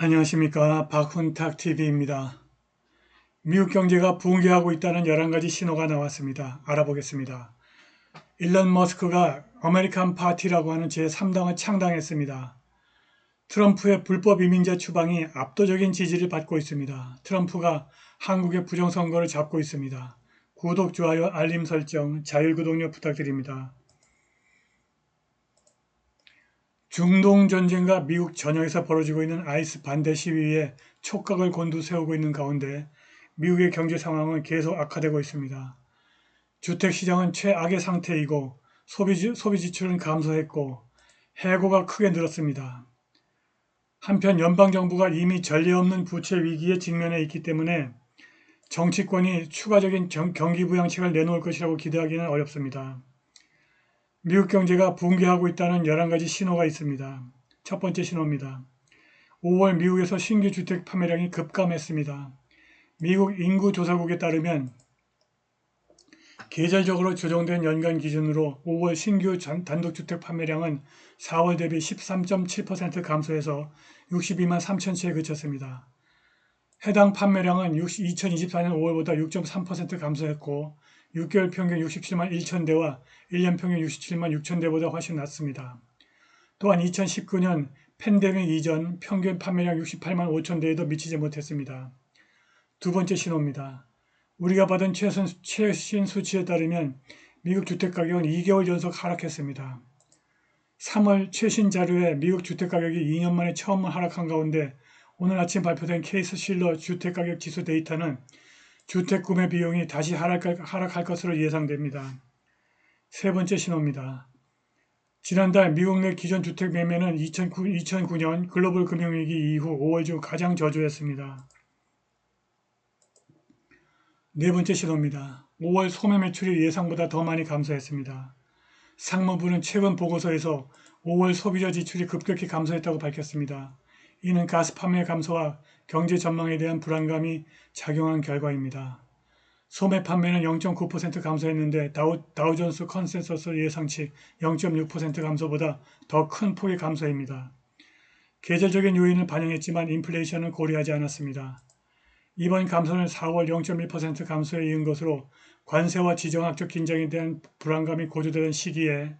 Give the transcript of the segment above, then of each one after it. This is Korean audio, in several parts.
안녕하십니까. 박훈탁TV입니다. 미국 경제가 붕괴하고 있다는 11가지 신호가 나왔습니다. 알아보겠습니다. 일론 머스크가 아메리칸 파티라고 하는 제3당을 창당했습니다. 트럼프의 불법 이민자 추방이 압도적인 지지를 받고 있습니다. 트럼프가 한국의 부정선거를 잡고 있습니다. 구독, 좋아요, 알림 설정, 자율구독료 부탁드립니다. 중동 전쟁과 미국 전역에서 벌어지고 있는 아이스 반대 시위에 촉각을 곤두세우고 있는 가운데 미국의 경제 상황은 계속 악화되고 있습니다. 주택시장은 최악의 상태이고 소비 지출은 감소했고 해고가 크게 늘었습니다. 한편 연방정부가 이미 전례 없는 부채 위기에 직면해 있기 때문에 정치권이 추가적인 경기 부양책을 내놓을 것이라고 기대하기는 어렵습니다. 미국 경제가 붕괴하고 있다는 11가지 신호가 있습니다. 첫 번째 신호입니다. 5월 미국에서 신규 주택 판매량이 급감했습니다. 미국 인구조사국에 따르면 계절적으로 조정된 연간 기준으로 5월 신규 단독주택 판매량은 4월 대비 13.7% 감소해서 62만 3천 채에 그쳤습니다. 해당 판매량은 2024년 5월보다 6.3% 감소했고 6개월 평균 67만 1천 대와 1년 평균 67만 6천 대보다 훨씬 낮습니다. 또한 2019년 팬데믹 이전 평균 판매량 68만 5천 대에도 미치지 못했습니다. 두 번째 신호입니다. 우리가 받은 최신 수치에 따르면 미국 주택가격은 2개월 연속 하락했습니다. 3월 최신 자료에 미국 주택가격이 2년 만에 처음 하락한 가운데 오늘 아침 발표된 케이스 실러 주택가격 지수 데이터는 주택 구매 비용이 다시 하락할 것으로 예상됩니다. 세 번째 신호입니다. 지난달 미국 내 기존 주택 매매는 2009년 글로벌 금융위기 이후 5월 중 가장 저조했습니다. 네 번째 신호입니다. 5월 소매 매출이 예상보다 더 많이 감소했습니다. 상무부는 최근 보고서에서 5월 소비자 지출이 급격히 감소했다고 밝혔습니다. 이는 가스 판매 감소와 경제 전망에 대한 불안감이 작용한 결과입니다. 소매 판매는 0.9% 감소했는데 다우존스 컨센서스 예상치 0.6% 감소보다 더 큰 폭의 감소입니다. 계절적인 요인을 반영했지만 인플레이션은 고려하지 않았습니다. 이번 감소는 4월 0.1% 감소에 이은 것으로 관세와 지정학적 긴장에 대한 불안감이 고조되던 시기에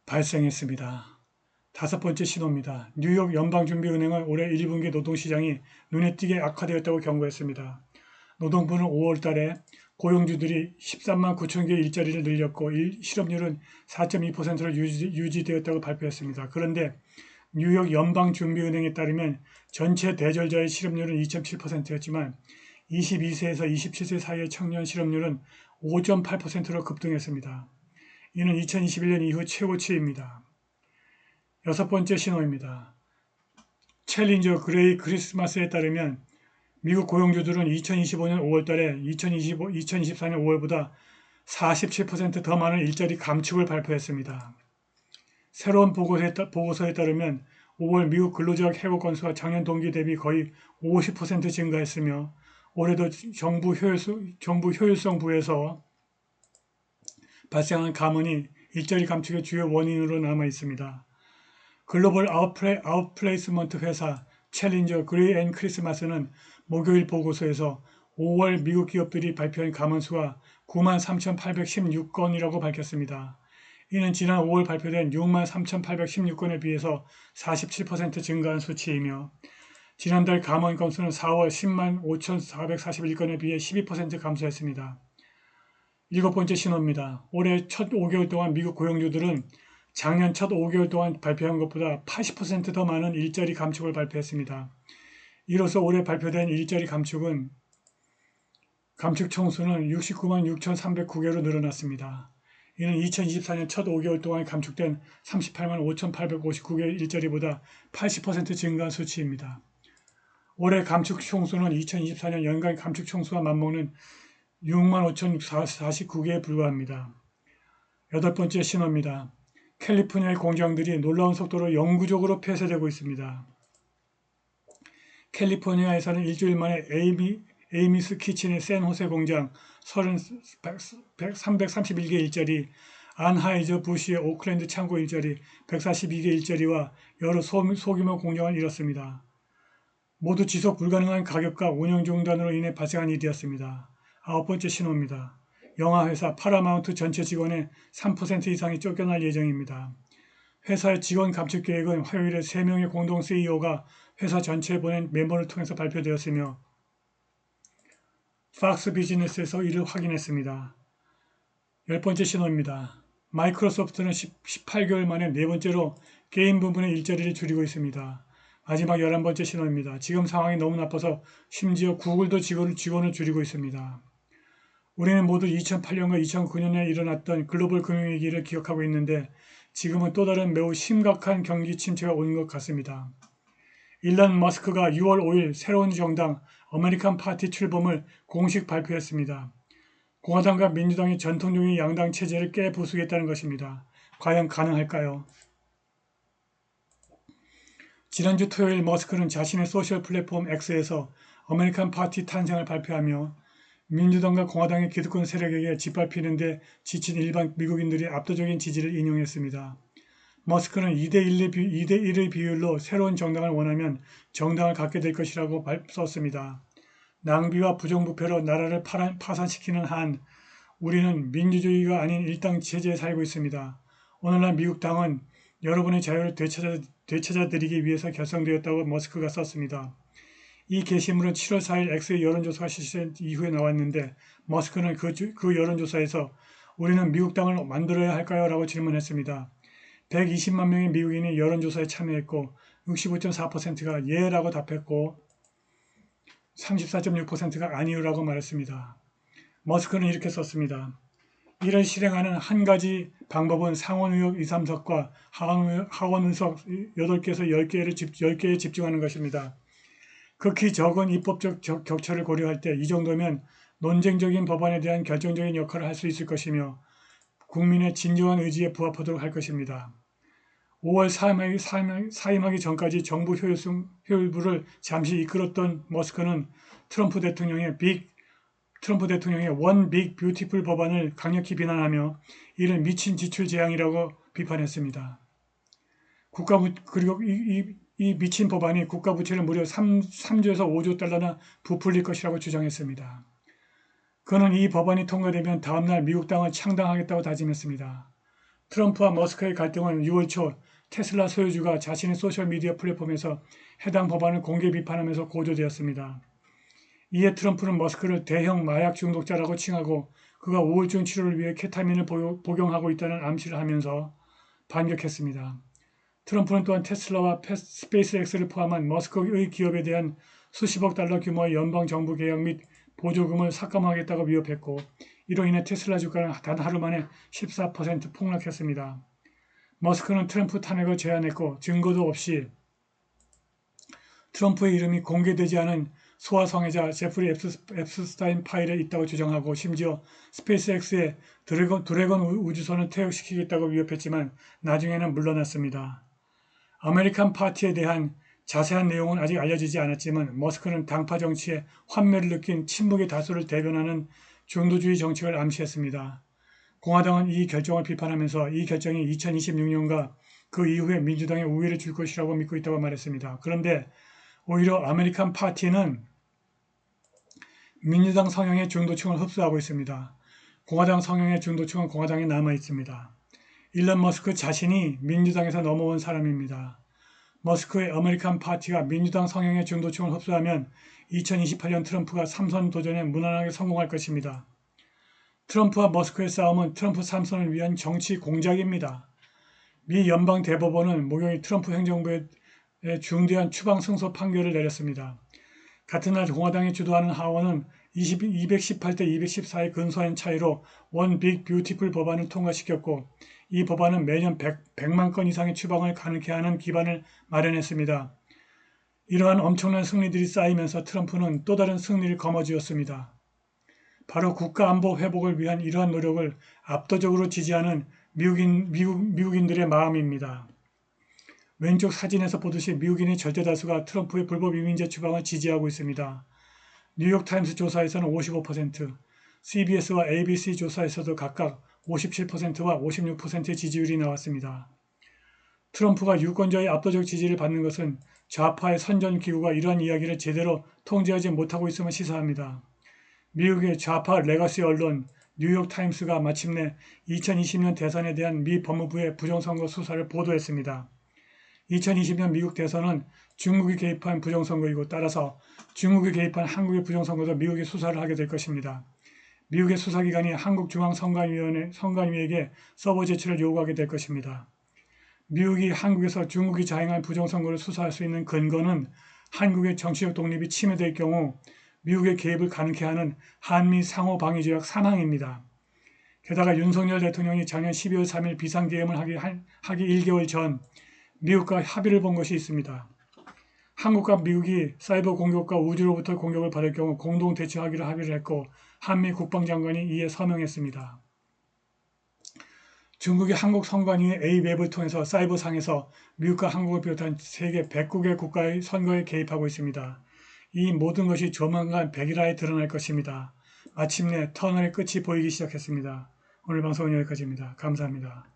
발생했습니다. 다섯 번째 신호입니다. 뉴욕 연방준비은행은 올해 1분기 노동시장이 눈에 띄게 악화되었다고 경고했습니다. 노동부는 5월 달에 고용주들이 13만 9천 개 일자리를 늘렸고 실업률은 4.2%로 유지되었다고 발표했습니다. 그런데 뉴욕 연방준비은행에 따르면 전체 대졸자의 실업률은 2.7%였지만 22세에서 27세 사이의 청년 실업률은 5.8%로 급등했습니다. 이는 2021년 이후 최고치입니다. 여섯 번째 신호입니다. 챌린저 그레이 크리스마스에 따르면 미국 고용주들은 2025년 5월달에 2024년 5월보다 47%더 많은 일자리 감축을 발표했습니다. 새로운 보고서에 따르면 5월 미국 근로자 해고 건수가 작년 동기 대비 거의 50% 증가했으며 올해도 정부 효율성부에서 발생한 감원이 일자리 감축의 주요 원인으로 남아 있습니다. 글로벌 아웃플레이스먼트 회사 챌린저 그레이 앤 크리스마스는 목요일 보고서에서 5월 미국 기업들이 발표한 감원수가 93,816건이라고 밝혔습니다. 이는 지난 5월 발표된 63,816건에 비해서 47% 증가한 수치이며 지난달 감원 건수는 4월 10만 5,441건에 비해 12% 감소했습니다. 일곱 번째 신호입니다. 올해 첫 5개월 동안 미국 고용주들은 작년 첫 5개월 동안 발표한 것보다 80%더 많은 일자리 감축을 발표했습니다. 이로써 올해 발표된 일자리 감축 총수는 69만 6,309개로 늘어났습니다. 이는 2024년 첫 5개월 동안 감축된 38만 5,859개 일자리보다 80% 증가한 수치입니다. 올해 감축 총수는 2024년 연간 감축 총수와 맞먹는 6만 5,549개에 불과합니다. 여덟 번째 신호입니다. 캘리포니아의 공장들이 놀라운 속도로 영구적으로 폐쇄되고 있습니다. 캘리포니아에서는 일주일 만에 에이미스 키친의 샌호세 공장 331개 일자리, 안하이저 부시의 오클랜드 창고 일자리 142개 일자리와 여러 소규모 공장을 잃었습니다. 모두 지속 불가능한 가격과 운영 중단으로 인해 발생한 일이었습니다. 9번째 신호입니다. 영화회사 파라마운트 전체 직원의 3% 이상이 쫓겨날 예정입니다. 회사의 직원 감축 계획은 화요일에 3명의 공동 CEO가 회사 전체에 보낸 메모를 통해서 발표되었으며 팍스 비즈니스에서 이를 확인했습니다. 10번째 신호입니다. 마이크로소프트는 18개월 만에 네 번째로 게임 부분의 일자리를 줄이고 있습니다. 마지막 11번째 신호입니다. 지금 상황이 너무 나빠서 심지어 구글도 직원을 줄이고 있습니다. 우리는 모두 2008년과 2009년에 일어났던 글로벌 금융위기를 기억하고 있는데 지금은 또 다른 매우 심각한 경기 침체가 온 것 같습니다. 일론 머스크가 6월 5일 새로운 정당 아메리칸 파티 출범을 공식 발표했습니다. 공화당과 민주당이 전통적인 양당 체제를 깨부수겠다는 것입니다. 과연 가능할까요? 지난주 토요일 머스크는 자신의 소셜 플랫폼 X에서 아메리칸 파티 탄생을 발표하며 민주당과 공화당의 기득권 세력에게 짓밟히는 데 지친 일반 미국인들의 압도적인 지지를 인용했습니다. 머스크는 2대1의 비율로 새로운 정당을 원하면 정당을 갖게 될 것이라고 썼습니다. 낭비와 부정부패로 나라를 파산시키는 한 우리는 민주주의가 아닌 일당 체제에 살고 있습니다. 오늘날 미국 당은 여러분의 자유를 되찾아드리기 위해서 결성되었다고 머스크가 썼습니다. 이 게시물은 7월 4일 X의 여론조사가 실시된 이후에 나왔는데 머스크는 그 여론조사에서 우리는 미국 당을 만들어야 할까요? 라고 질문했습니다. 120만 명의 미국인이 여론조사에 참여했고 65.4%가 예라고 답했고 34.6%가 아니요라고 말했습니다. 머스크는 이렇게 썼습니다. 이를 실행하는 한 가지 방법은 상원의석 2, 3석과 하원의석 8개에서 10개에 집중하는 것입니다. 극히 적은 입법적 격차를 고려할 때 이 정도면 논쟁적인 법안에 대한 결정적인 역할을 할 수 있을 것이며 국민의 진정한 의지에 부합하도록 할 것입니다. 5월 사임하기 전까지 정부 효율부를 잠시 이끌었던 머스크는 트럼프 대통령의 원 빅 뷰티풀 법안을 강력히 비난하며 이를 미친 지출 재앙이라고 비판했습니다. 그리고 이 미친 법안이 국가 부채를 무려 3조에서 5조 달러나 부풀릴 것이라고 주장했습니다. 그는 이 법안이 통과되면 다음날 미국 당을 창당하겠다고 다짐했습니다. 트럼프와 머스크의 갈등은 6월 초 테슬라 소유주가 자신의 소셜미디어 플랫폼에서 해당 법안을 공개 비판하면서 고조되었습니다. 이에 트럼프는 머스크를 대형 마약 중독자라고 칭하고 그가 우울증 치료를 위해 케타민을 복용하고 있다는 암시를 하면서 반격했습니다. 트럼프는 또한 테슬라와 스페이스X를 포함한 머스크의 기업에 대한 수십억 달러 규모의 연방정부 계약 및 보조금을 삭감하겠다고 위협했고 이로 인해 테슬라 주가는 단 하루 만에 14% 폭락했습니다. 머스크는 트럼프 탄핵을 제안했고 증거도 없이 트럼프의 이름이 공개되지 않은 소아성애자 제프리 앱스타인 파일에 있다고 주장하고 심지어 스페이스X의 드래곤 우주선을 퇴역시키겠다고 위협했지만 나중에는 물러났습니다. 아메리칸 파티에 대한 자세한 내용은 아직 알려지지 않았지만 머스크는 당파 정치에 환멸을 느낀 친북의 다수를 대변하는 중도주의 정책을 암시했습니다. 공화당은 이 결정을 비판하면서 이 결정이 2026년과 그 이후에 민주당에 우위를 줄 것이라고 믿고 있다고 말했습니다. 그런데 오히려 아메리칸 파티는 민주당 성향의 중도층을 흡수하고 있습니다. 공화당 성향의 중도층은 공화당에 남아 있습니다. 일론 머스크 자신이 민주당에서 넘어온 사람입니다. 머스크의 아메리칸 파티가 민주당 성향의 중도층을 흡수하면 2028년 트럼프가 3선 도전에 무난하게 성공할 것입니다. 트럼프와 머스크의 싸움은 트럼프 3선을 위한 정치 공작입니다. 미 연방 대법원은 목요일 트럼프 행정부의 중대한 추방 승소 판결을 내렸습니다. 같은 날 공화당이 주도하는 하원은 218대 214의 근소한 차이로 원 빅 뷰티풀 법안을 통과시켰고 이 법안은 매년 100만 건 이상의 추방을 가능케 하는 기반을 마련했습니다. 이러한 엄청난 승리들이 쌓이면서 트럼프는 또 다른 승리를 거머쥐었습니다. 바로 국가안보 회복을 위한 이러한 노력을 압도적으로 지지하는 미국인들의 마음입니다. 왼쪽 사진에서 보듯이 미국인의 절대 다수가 트럼프의 불법 이민자 추방을 지지하고 있습니다. 뉴욕타임스 조사에서는 55%, CBS와 ABC 조사에서도 각각 57%와 56%의 지지율이 나왔습니다. 트럼프가 유권자의 압도적 지지를 받는 것은 좌파의 선전기구가 이러한 이야기를 제대로 통제하지 못하고 있음을 시사합니다. 미국의 좌파 레거시 언론 뉴욕타임스가 마침내 2020년 대선에 대한 미 법무부의 부정선거 수사를 보도했습니다. 2020년 미국 대선은 중국이 개입한 부정선거이고 따라서 중국이 개입한 한국의 부정선거도 미국이 수사를 하게 될 것입니다. 미국의 수사기관이 한국중앙선관위에게 서버 제출을 요구하게 될 것입니다. 미국이 한국에서 중국이 자행한 부정선거를 수사할 수 있는 근거는 한국의 정치적 독립이 침해될 경우 미국의 개입을 가능케 하는 한미 상호방위조약 3항입니다. 게다가 윤석열 대통령이 작년 12월 3일 비상계엄을 하기 1개월 전 미국과 합의를 본 것이 있습니다. 한국과 미국이 사이버 공격과 우주로부터 공격을 받을 경우 공동 대처하기로 합의를 했고 한미 국방장관이 이에 서명했습니다. 중국이 한국 선관위의 A웹을 통해서 사이버상에서 미국과 한국을 비롯한 세계 109개 국가의 선거에 개입하고 있습니다. 이 모든 것이 조만간 백일화에 드러날 것입니다. 마침내 터널의 끝이 보이기 시작했습니다. 오늘 방송은 여기까지입니다. 감사합니다.